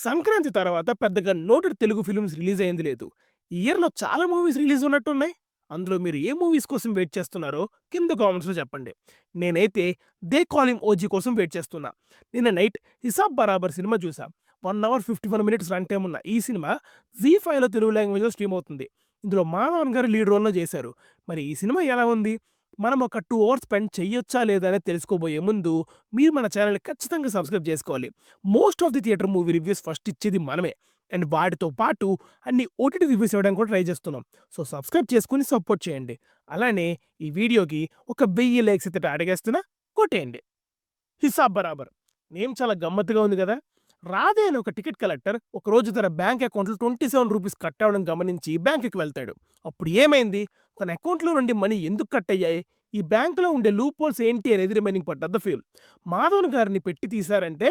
సంక్రాంతి తర్వాత పెద్దగా noted Telugu films release అయింది లేదు. ఈ ఇయర్‌లో చాలా మూవీస్ రిలీజ్ ఉన్నట్టున్నాయి. అందులో మీరు ఏ మూవీస్ కోసం వెయిట్ చేస్తున్నారో కింద కామెంట్స్‌లో చెప్పండి. నేనైతే 'దే కాల్ హిమ్ ఓజీ' కోసం వెయిట్ చేస్తున్నా. నిన్న నైట్ 'హిసాబ్ బరాబర్' సినిమా చూసా. 1 అవర్ 51 మినిట్స్ రన్ టైమ్ ఉన్న ఈ సినిమా జీ5లో తెలుగు లాంగ్వేజ్‌లో స్ట్రీమ్ అవుతుంది. ఇందులో మాధవన్ గారు లీడ్ రోల్‌లో చేశారు. మరి ఈ సినిమా ఎలా ఉంది? మనం ఒక 2 అవర్స్ స్పెండ్ చేయొచ్చా లేదా అనేది తెలుసుకోబోయే ముందు మీరు మన ఛానెల్‌ని ఖచ్చితంగా సబ్స్క్రైబ్ చేసుకోవాలి. Most of the theatre movie reviews first ఇచ్చేది మనమే. అండ్ వాటితో పాటు అన్ని ఓటీటీ రివ్యూస్ ఇవ్వడానికి కూడా ట్రై చేస్తున్నాం. సో, సబ్స్క్రైబ్ చేసుకొని సపోర్ట్ చేయండి. అలానే ఈ వీడియోకి ఒక 1000 లైక్స్ అయితే అడిగేస్తున్నా కొట్టేయండి. 'హిసాబ్ బరాబర్' నేమ్ చాలా గమ్మత్తుగా ఉంది గదా! రాధే అనే ఒక టికెట్ కలెక్టర్ ఒకరోజు తన బ్యాంక్ అకౌంట్‌లో రూ. 27 కట్ అవ్వడం గమనించి బ్యాంక్‌కి వెళ్తాడు. అప్పుడు ఏమైంది? తన అకౌంట్‌లో నుండి మనీ ఎందుకు కట్ అయ్యాయి? ఈ బ్యాంక్‌లో ఉండే లూప్ హోల్స్ ఏంటి అనేది remaining part of the film. Madhavan గారిని పెట్టి తీశారంటే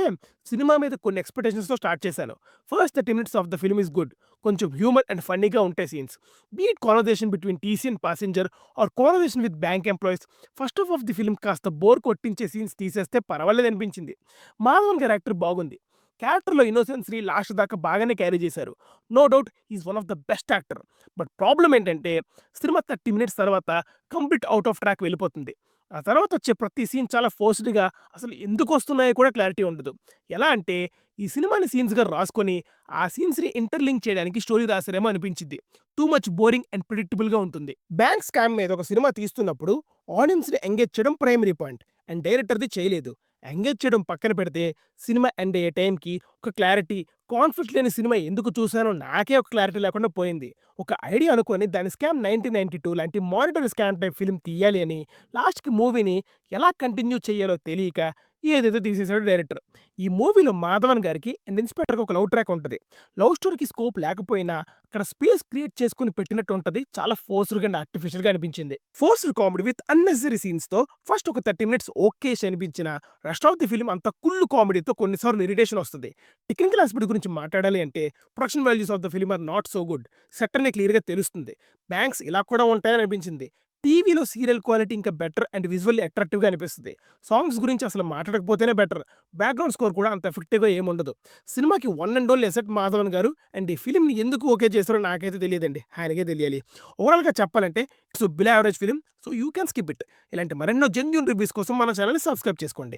సినిమా మీద కొన్ని ఎక్స్‌పెక్టేషన్స్‌తో స్టార్ట్ చేశాను. First 30 minutes of the film is good. కొంచెం హ్యూమర్ అండ్ ఫన్నీగా ఉంటాయి scenes. Be it conversation between TC and passenger or conversation with bank employees. First half of the film కాస్త బోర్ కొట్టించే సీన్స్ తీసేస్తే పర్వాలేదనిపించింది. మాధవన్ గారి యాక్టర్ బాగుంది. క్యారెక్టర్‌లో ఇన్నోసెన్స్‌ని లాస్ట్ దాకా బాగానే క్యారీ చేశారు. No doubt he is one of the best actor. But problem ఏంటంటే సినిమా 30 మినిట్స్ తర్వాత కంప్లీట్ ఔట్ ఆఫ్ ట్రాక్ వెళ్ళిపోతుంది. ఆ తర్వాత వచ్చే ప్రతి సీన్ చాలా ఫోర్స్‌డ్‌గా అసలు ఎందుకొస్తున్నాయో కూడా క్లారిటీ ఉండదు. ఎలా అంటే ఈ సినిమాని సీన్స్‌గా రాసుకొని ఆ సీన్స్‌ని ఇంటర్‌లింక్ చేయడానికి స్టోరీ రాసారేమో అనిపించిద్ది. టూ మచ్ బోరింగ్ అండ్ ప్రిడిక్టబుల్‌గా ఉంటుంది. బ్యాంక్ స్కామ్ మీద ఒక సినిమా తీస్తున్నప్పుడు ఆడియన్స్‌ని ఎంగేజ్ చేయడం ప్రైమరీ పాయింట్. అండ్ డైరెక్టర్‌ది చేయలేదు. ఎంగేజ్ చేయడం పక్కన పెడితే సినిమా ఎండ్ అయ్యే టైంకి ఒక క్లారిటీ, కాన్ఫ్లిక్ట్ లేని సినిమా ఎందుకు చూసానో నాకే ఒక క్లారిటీ లేకుండా పోయింది. ఒక ఐడియా అనుకోని దాని 'స్కామ్ 1992' లాంటి మానిటరీ స్కామ్ టైప్ ఫిల్మ్ తీయాలి అని లాస్ట్‌కి మూవీని ఎలా కంటిన్యూ చేయాలో తెలియక ఏదేదో తీసేసాడు డైరెక్టర్. ఈ మూవీలో మాధవన్ గారికి అండ్ ఇన్స్‌పెక్టర్‌కి ఒక లవ్ ట్రాక్ ఉంటది. లవ్ స్టోరీకి స్కోప్ లేకపోయినా అక్కడ స్పేస్ క్రియేట్ చేసుకొని పెట్టినట్టు ఉంటది. చాలా ఫోర్స్‌డ్‌గా అండ్ ఆర్టిఫిషియల్‌గా అనిపించింది. ఫోర్స్డ్ కామెడీ విత్ అన్నెసెసరీ సీన్స్‌తో ఫస్ట్ ఒక 30 మినిట్స్ ఓకేష్ అనిపించిన రెస్ట్ ఆఫ్ ది ఫిల్మ్ అంతా కుల్లు కామెడీతో కొన్నిసార్లు ఇరిటేషన్ వస్తది. టెక్నికల్ ఆస్పెక్ట్ గురించి మాట్లాడాలి అంటే production values of the film or not so good. Set అనే క్లియర్‌గా తెలుస్తుంది. బ్యాంక్స్ ఇలా కూడా ఉంటాయని అనిపించింది. టీవీలో సీరియల్ క్వాలిటీ ఇంకా బెటర్ అండ్ విజువల్లీ అట్రాక్టివ్‌గా అనిపిస్తది. సాంగ్స్ గురించి అసలు మాట్లాడకపోతేనే బెటర్. బ్యాక్‌గ్రౌండ్ స్కోర్ కూడా అంత ఎఫెక్టివ్‌గా ఏముండదు. సినిమాకి one and only asset Madhavan గారు. అండ్ ఈ ఫిల్మ్‌ని ఎందుకు ఓకే చేసారో నాకైతే తెలియదండి. ఆయనకే తెలియాలి. ఓవరాల్‌గా చెప్పాలంటే it's below average film. So, you can skip it. ఇలాంటి మరెన్నో జెన్యూన్ రివ్యూస్ కోసం మన ఛానెల్‌ని సబ్స్క్రైబ్ చేసుకోండి.